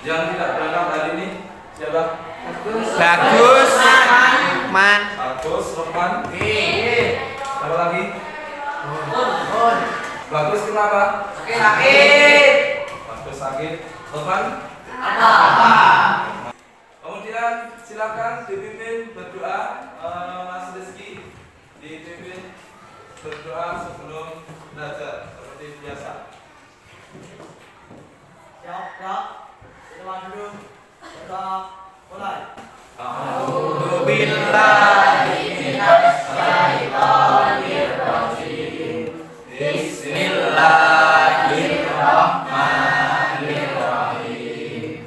Yang tidak berangkat hari ini siapa? Bagus. Man. Bagus, Lukman. Siapa lagi? Mun. Bagus kenapa? Sakit. Bagus sakit. Lukman? Apa? Kemudian silakan dipimpin berdoa, Mas Rizky. Dipimpin berdoa sebelum belajar seperti biasa. Siap. Kita dulu. Berdoa. Mulai. A'udzu Billahi minas syaitonir rajim. Bismillahirrahmanirrahim.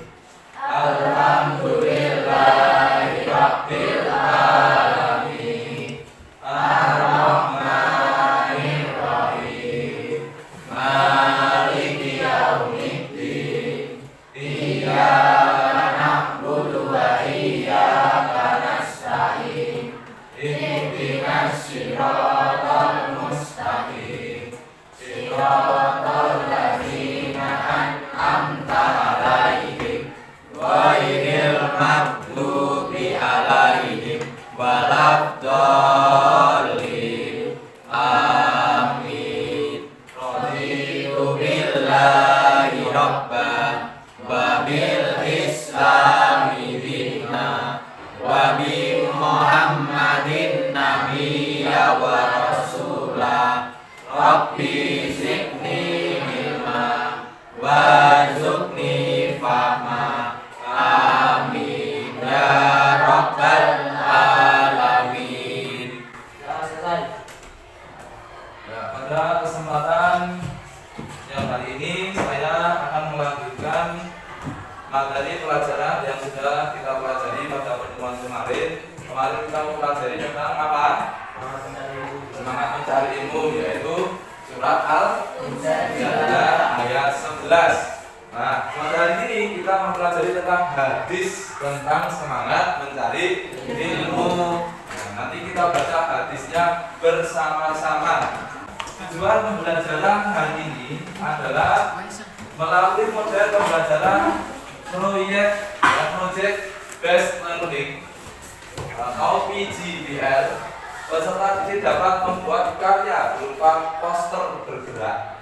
Alhamdulillahi rabbil alamin. Ar-Rahmanir Rahim. Maliki yaumiddin. Iyyaka na'budu wa iyyaka nasta'in. Ihdinas siratal mustaqim. Siratal ladzina an'amta 'alaihim ghairil maghdubi 'alaihim waladdallin. Amin. Raditu billahi rabban wa bil islami dinna wa bi Muhammadin nabiyya wa rasulah. Rabbi zidni ilma warzuqni fahma. Amin ya rabbal alamin. Selesai. Ya, pada kesempatan yang hari ini saya akan melanjutkan materi pelajaran yang sudah kita pelajari pada pertemuan kemarin. Kemarin kita mempelajari tentang apa? Semangat mencari ilmu, yaitu surat Al-Mujadalah ayat 11. Nah, pada hari ini kita mempelajari tentang hadis tentang semangat mencari ilmu. Nah, nanti kita baca hadisnya bersama-sama. Tujuan pembelajaran hari ini adalah melalui model pembelajaran project based learning atau PGBL. Peserta didik dapat membuat karya berupa poster bergerak.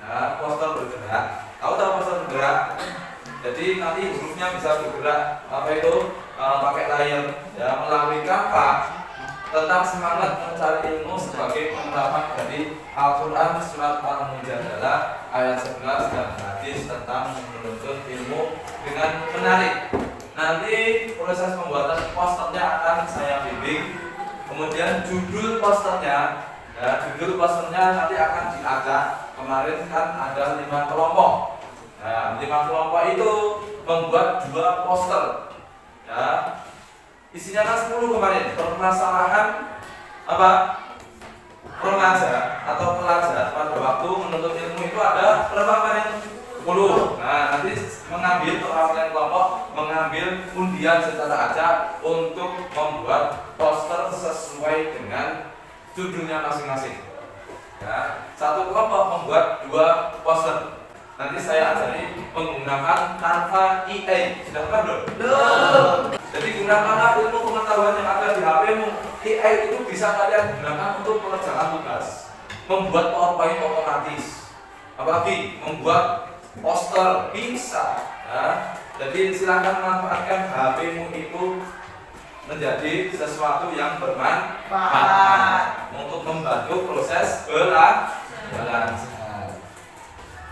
Nah, poster bergerak. Tahu poster bergerak? Jadi nanti hurufnya bisa bergerak. Apa itu? Pakai layar. Ya, melalui kapak tentang semangat mencari ilmu sebagai penerapan dari Al-Quran surat Al-Mujadalah ayat 11 dan hadis tentang menuntut ilmu dengan menarik. Nanti proses pembuatan posternya akan saya bimbing. Kemudian judul posternya nanti akan diacak. Kemarin kan ada 5 kelompok. Nah, 5 kelompok itu membuat 2 poster. Ya, isinya kan 10 kemarin. Permasalahan apa? Remaja atau pelajar pada waktu menuntut ilmu itu ada berapa kemarin? 10. Nah, nanti mengambil perwakilan kelompok mengambil undian secara acak untuk membuat poster sesuai dengan judulnya masing-masing. Ya, satu kelompok membuat 2 poster. Nanti saya ajari menggunakan Canva AI. Sudah pernah belum? Belum. Jadi gunakanlah ilmu pengetahuan yang ada di HP-mu. AI itu bisa kalian gunakan untuk mengerjakan tugas, membuat PowerPoint otomatis, apalagi membuat poster bisa. Ya. Jadi silahkan manfaatkan HP-mu itu menjadi sesuatu yang bermanfaat untuk membantu proses belajar.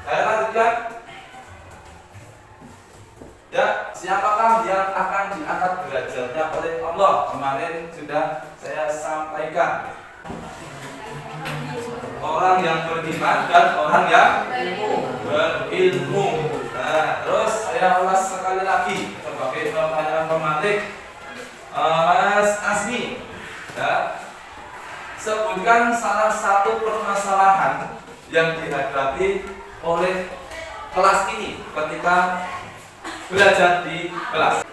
Saya lanjutkan. Ya, siapakah yang akan diangkat derajatnya oleh Allah? Kemarin sudah saya sampaikan. Orang yang beriman dan orang yang berilmu. Nah, terus saya ulas sekali lagi sebagai pertanyaan pematik. Mas Asmi, ya, sebutkan salah satu permasalahan yang dihadapi oleh kelas ini ketika belajar di kelas.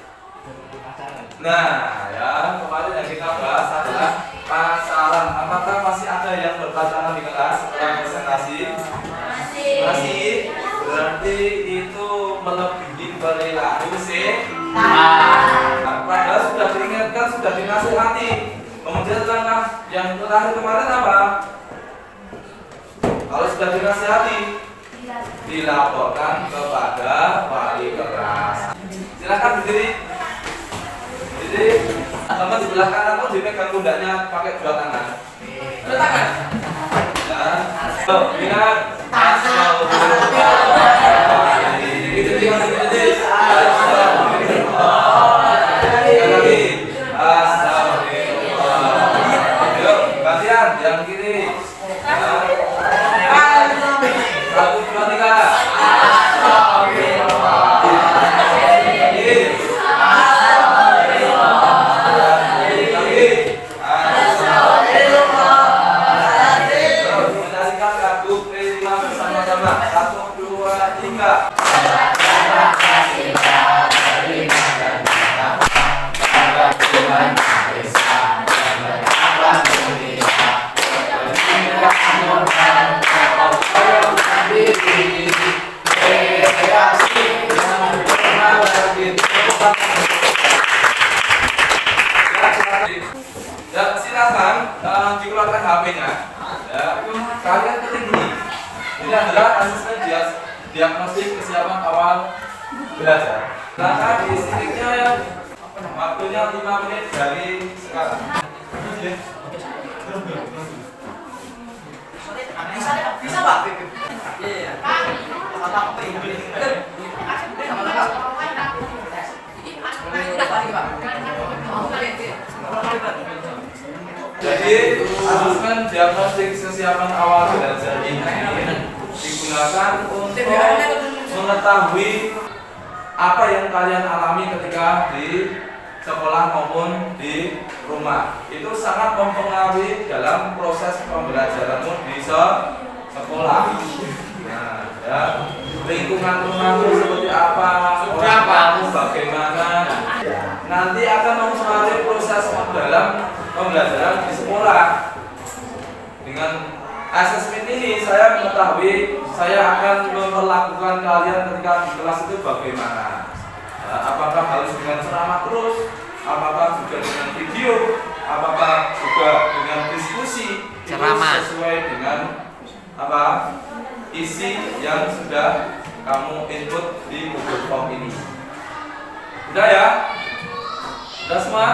Nah, ya, kemarin yang kita bahas adalah pasaran. Apakah masih ada yang berpacaran di kelas setelah presentasi? Masih. Berarti itu melebihi perilaku Salah. padahal sudah diingatkan, sudah dinasihati. Kemudian langkah yang terakhir kemarin apa? Kalau sudah dinasihati, dilaporkan kepada wali kelas. Silakan berdiri. Jadi teman sebelah kanan pun dipegang pundaknya pakai dua tangan. Dua tangan. Dan ingat yang kiri. Satu, dua, tiga. Menyaksikan kartu prima bersama-sama. Satu, dua, tiga. Ya, silakan dikeluarkan HP-nya. Ya, kalian ketik ini. Ini adalah asesmen diagnostik kesiapan awal belajar. Silakan diisinya ya. Waktunya 5 menit dari sekarang. Bisa Pak? Iya. Sama apa ini? Jadi asesmen diagnostik kesiapan awal belajar ini digunakan untuk mengetahui apa yang kalian alami ketika di sekolah maupun di rumah. Itu sangat mempengaruhi dalam proses pembelajaranmu di sekolah. Nah, ya, lingkungan rumahmu seperti apa, orang tuamu bagaimana, nanti akan mempengaruhi proses dalam pembelajaran di sekolah. Dengan asesmen ini saya mengetahui saya akan memperlakukan kalian ketika di kelas itu bagaimana. Apakah harus dengan ceramah terus, apakah juga dengan video, apakah juga dengan diskusi, Ceramah. sesuai dengan apa isi yang sudah kamu input di Google Form ini. Udah ya? Udah semua?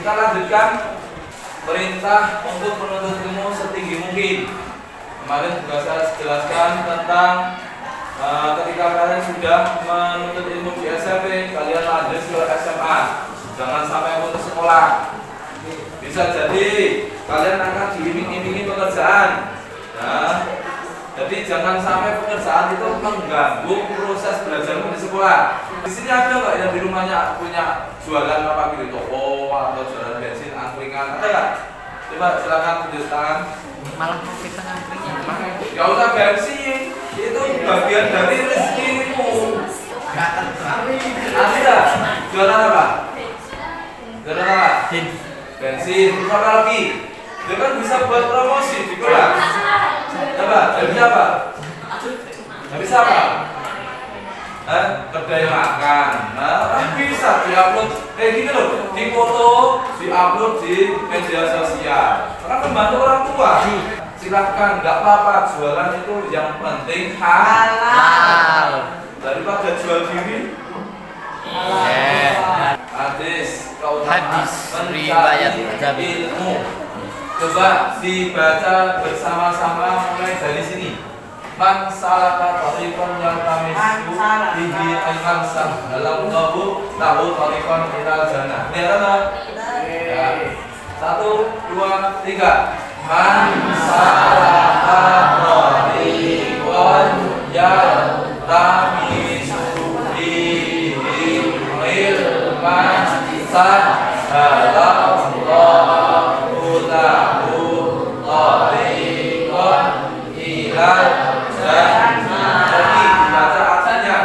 Kita lanjutkan perintah untuk menuntut ilmu setinggi mungkin. Kemarin juga saya jelaskan tentang ketika kalian sudah menuntut ilmu di SMP, kalian lanjut ke SMA. Jangan sampai putus sekolah. Bisa jadi kalian akan diiming-imingi pekerjaan. Nah, jadi jangan sampai pekerjaan itu mengganggu proses belajarmu di sekolah. Di sini ada nggak yang di rumahnya punya jualan apa gitu, toko atau jualan bensin, angkringan, ada nggak? Coba silakan tunjuk tangan. Malah kita ngantrinya. Gak usah bensin, itu bagian dari rezekimu. Ada jualan apa? Jualan apa? Bensin. Apa lagi? Itu kan bisa buat promosi di kelas. Coba, dari apa? Bisa apa? Kedai makan. Nah, bisa diupload kayak gini loh, di foto, diupload di media sosial. Karena membantu orang tua. Silahkan, nggak apa-apa. Jualan itu yang penting halal. Daripada jual diri. Hadis, Hadis riwayat Jabir. ilmu. Coba dibaca bersama-sama mulai dari sini. Man salaka tariqan yaltamisu bihi ilman sahhalallahu lahu tariqan ilal jannah. Lihat enggak? Ya. 1, 2, 3. Man salaka tariqan yaltamisu bihi ilman sahhalallahu lahu tariqan ilal lagi baca artinya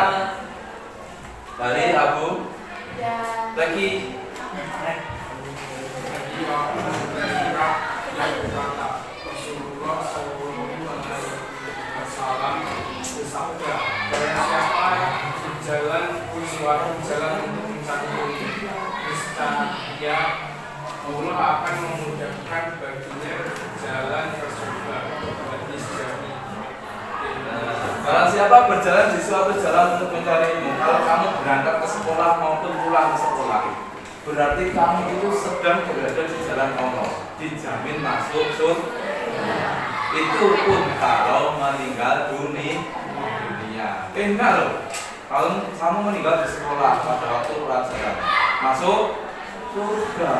dari Abu lagi Rasulullah SAW bersabda, barang siapa jalan suatu jalan untuk mencari niscaya Allah akan memudahkan baginya jalan ke surga. Hadis Jami. Barang siapa berjalan di suatu jalan untuk mencari ilmu, kalau kamu berangkat ke sekolah maupun pulang ke sekolah, berarti kamu itu sedang berada di jalan Allah, dijamin masuk surga. Itu pun kalau meninggal dunia. Ingat loh, kalau kamu meninggal di sekolah pada waktu pelajaran, masuk surga.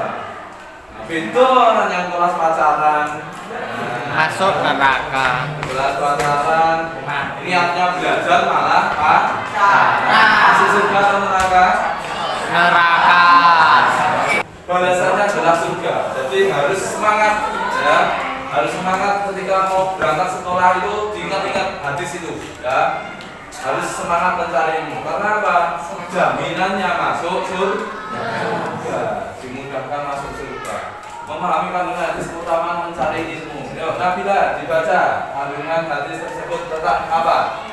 Nah, pintu orang yang kelas pacaran, Masuk neraka. kelas pacaran, niatnya belajar malah masuk surga atau neraka? Neraka. Balasannya adalah surga. Jadi harus semangat, ya. Harus semangat ketika mau berangkat sekolah itu, diingat-ingat hadis itu, ya. Harus semangat mencari ilmu. Karena apa? Jaminannya masuk surga. Dimudahkan masuk surga. Memahami kandungan hadis utama mencari ilmu. Yuk, Nabila dibaca kandungan hadis tersebut tentang apa?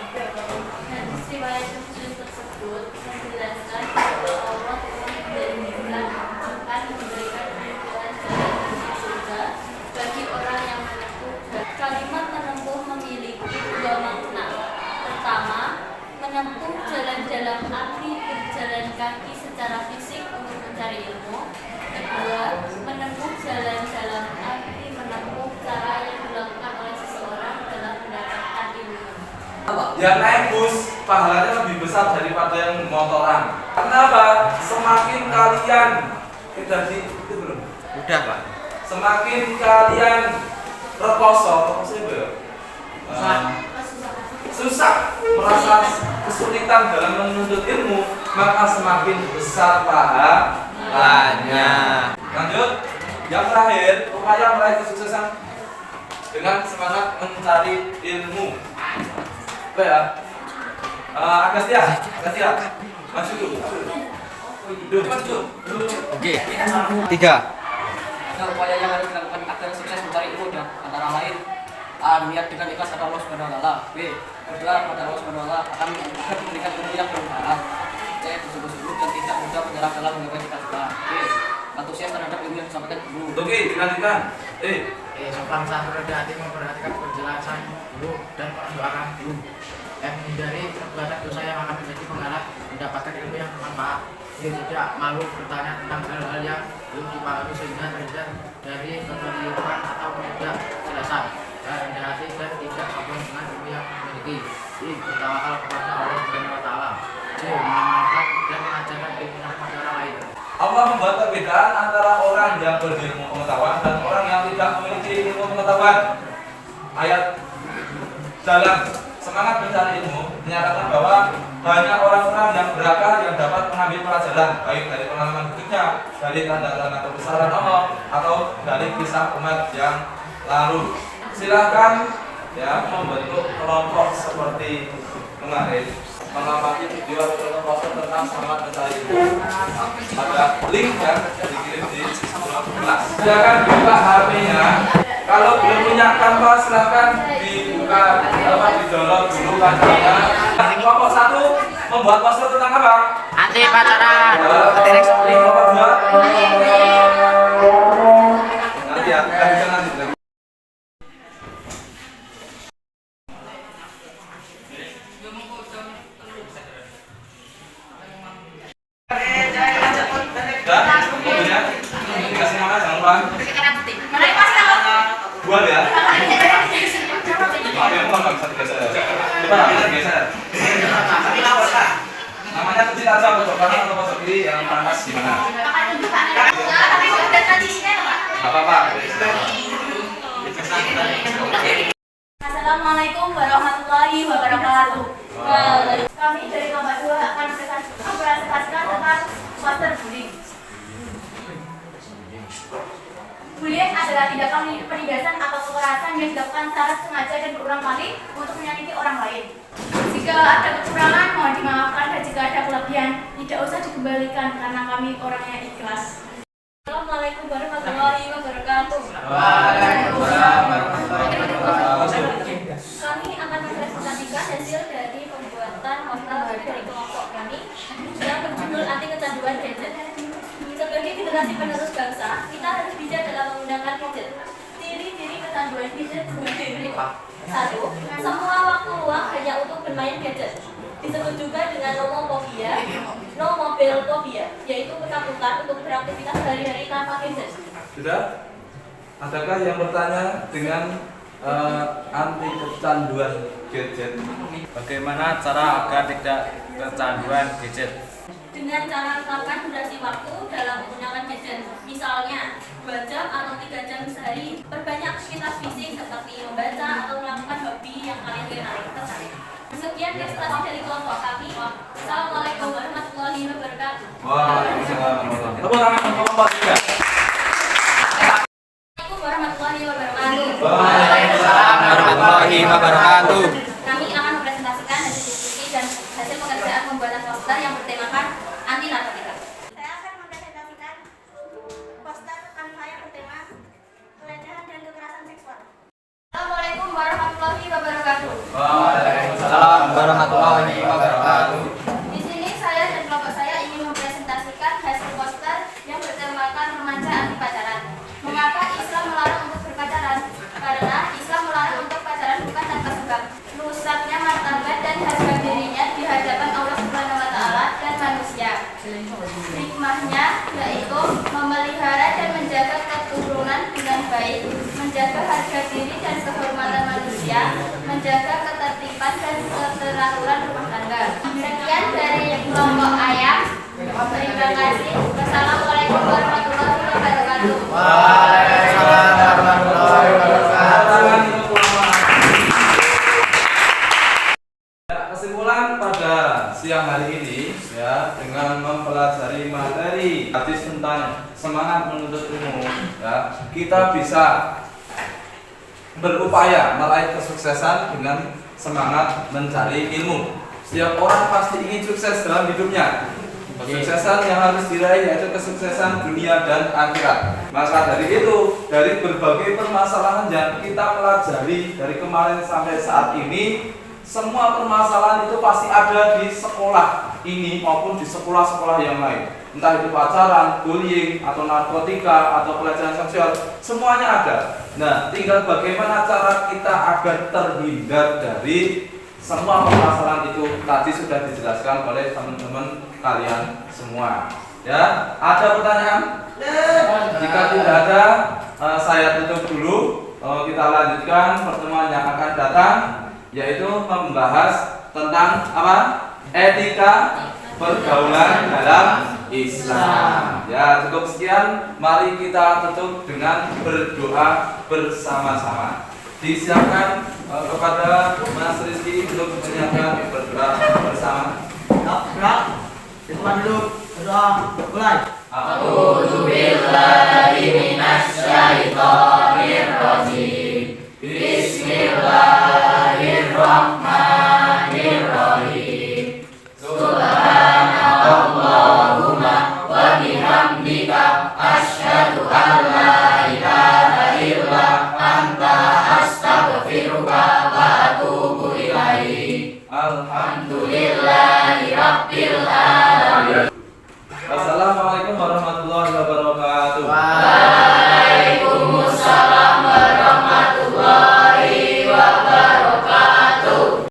Hadis riwayat Muslim tersebut menjelaskan bahwa Allah menjanjikan akan memberikan kemudahan jalan menuju surga bagi orang yang menempuh. Kalimat menempuh memiliki dua makna. Pertama, menempuh jalan-jalan arti berjalan kaki secara fisik untuk mencari ilmu. Kedua, menempuh jalan-jalan arti menempuh cara yang dilakukan oleh seseorang dalam mendapatkan ilmu. Yang naik bus pahalanya lebih besar daripada yang motoran. Kenapa? Semakin kalian kita itu belum. Udah, Pak. Semakin kalian rekoso itu ya? Susah, merasa kesulitan dalam menuntut ilmu, maka semakin besar pahalanya. Lanjut, yang terakhir, upaya meraih kesuksesan dengan semangat mencari ilmu. Apa ya? Agustia, maju dulu. Maju. Oke. 3. Ada upaya yang harus dilakukan agar sukses mencari ilmu antara lain niat dengan ikhlas kepada Allah Subhanahu wa taala. B. Berdoa kepada Allah Subhanahu wa taala akan memberikan ilmu yang bermanfaat. C. Bersungguh-sungguh dan tidak mudah menyerah dalam menggapai cita-cita. D. Antusias terhadap ilmu yang disampaikan guru. Oke, dilanjutkan. Sopan santun rendah hati memperhatikan penjelasan guru dan mendoakan guru. Menghindari perbuatan dosa yang akan menjadi penghalang mendapatkan ilmu yang bermanfaat. Tidak malu bertanya tentang hal-hal yang belum dipahami sehingga terhindar dari kekeliruan atau ketidakjelasan. Rendah hati dan tidak sombong dengan ilmu yang dimiliki. Bertawakal kepada Allah Subhanahu wa taala. Mengamalkan dan mengajarkan ilmu kepada orang lain. Allah membuat perbedaan antara orang yang berilmu pengetahuan dan orang yang tidak memiliki ilmu pengetahuan. Ayat dalam semangat mencari ilmu menyatakan bahwa banyak orang-orang yang berakal yang dapat mengambil pelajaran baik dari pengalaman hidupnya, dari tanda-tanda kebesaran Allah, atau dari kisah umat yang lalu. Silakan ya membentuk kelompok seperti kemarin, mengamati video atau poster tentang semangat mencari ilmu. Ada link yang dikirim di kelas. Silakan buka HP-nya. Kalau belum punya kanvas silakan dibuka di download dulu kanvasnya. Kelompok 1 membuat poster tentang apa? Anti pacaran. Kelompok 2 nanti ya, bisa nanti. Buat ya. Namanya kecil aja untuk kanan atau posisi kiri yang panas gimana? Gak apa-apa. Assalamualaikum warahmatullahi wabarakatuh. Kami dari kelompok 2 akan mempresentasikan tentang poster bullying. Bullying adalah tindakan penindasan atau kekerasan yang dilakukan secara sengaja dan berulang kali untuk menyakiti orang lain. Jika ada kekurangan, mohon dimaafkan, dan jika ada kelebihan, tidak usah dikembalikan karena kami orang yang ikhlas. Assalamualaikum warahmatullahi wabarakatuh. Waalaikumsalam warahmatullahi wabarakatuh. Kami akan mempresentasikan hasil dari pembuatan poster dari kelompok kami kecanduan gadget. Sebagai generasi penerus bangsa, kita harus bijak dalam menggunakan gadget. Ciri-ciri kecanduan gadget sebagai berikut. 1. Semua waktu luang hanya untuk bermain gadget. Disebut juga dengan nomobilphobia, yaitu ketakutan untuk beraktivitas sehari-hari tanpa gadget. Sudah? Adakah yang bertanya dengan anti kecanduan gadget? Bagaimana cara agar tidak kecanduan gadget? Dengan cara tetapkan durasi waktu dalam menggunakan gadget. Misalnya 2 jam atau 3 jam sehari. Perbanyak aktivitas fisik seperti membaca atau melakukan hobi yang kalian tertarik. Sekian prestasi dari kelompok kami. Assalamualaikum warahmatullahi wabarakatuh. Waalaikumsalam kelompok 3. Assalamualaikum warahmatullahi wabarakatuh. Waalaikumsalam warahmatullahi wabarakatuh. Kami akan mempresentasikan hasil diskusi dan hasil pekerjaan pembuatan poster yang bertemakan anti narkotika. Saya akan mempresentasikan poster kami saya bertema pelecehan dan kekerasan seksual. Assalamualaikum warahmatullahi wabarakatuh. Waalaikumsalam warahmatullahi wabarakatuh. Di sini saya dan kelompok saya ingin mempresentasikan hasil poster yang bertemakan remaja anti pacaran. Mengapa Islam melarang untuk berpacaran? Karena Islam melarang untuk pacaran bukan tanpa sebab. Rusaknya martabat dan harga dirinya di hadapan Allah Subhanahu wa taala dan manusia. Hikmahnya yaitu memelihara dan menjaga keturunan dengan baik, menjaga harga diri dan kehormatan manusia, menjaga ketertiban dan keteraturan rumah tangga. Sekian dari kelompok ayam. Terima kasih. Wassalamualaikum warahmatullahi wabarakatuh. Waalaikumsalam warahmatullahi wabarakatuh. Ya, kesimpulan pada siang hari ini ya, dengan mempelajari materi hadis tentang semangat menuntut ilmu ya, kita bisa berupaya meraih kesuksesan dengan semangat mencari ilmu. Setiap orang pasti ingin sukses dalam hidupnya. Kesuksesan yang harus diraih yaitu kesuksesan dunia dan akhirat. Maka dari itu, dari berbagai permasalahan yang kita pelajari dari kemarin sampai saat ini, semua permasalahan itu pasti ada di sekolah ini maupun di sekolah-sekolah yang lain. Entah itu pacaran, bullying, atau narkotika, atau pelecehan seksual, semuanya ada. Nah, tinggal bagaimana cara kita agar terhindar dari semua permasalahan itu tadi sudah dijelaskan oleh teman-teman kalian semua. Ya, ada pertanyaan? Jika tidak ada, saya tutup dulu. Kita lanjutkan pertemuan yang akan datang, yaitu membahas tentang apa? Etika pergaulan dalam Islam. Ya, cukup sekian. Mari kita tutup dengan berdoa bersama-sama. Disiapkan kepada Mas Rizky untuk menyiapkan berdoa bersama. Kita dulu berdoa mulai. A'udzubillahi minasyaitonir rajim. Bismillahirrahmanirrahim. Subhanallahumma wa bihamdika asyhadu an la ilaha illa anta astaghfiruka wa atubu ilaik. Alhamdulillahi rabbil alamin. Assalamualaikum warahmatullahi wabarakatuh. Waalaikumsalam.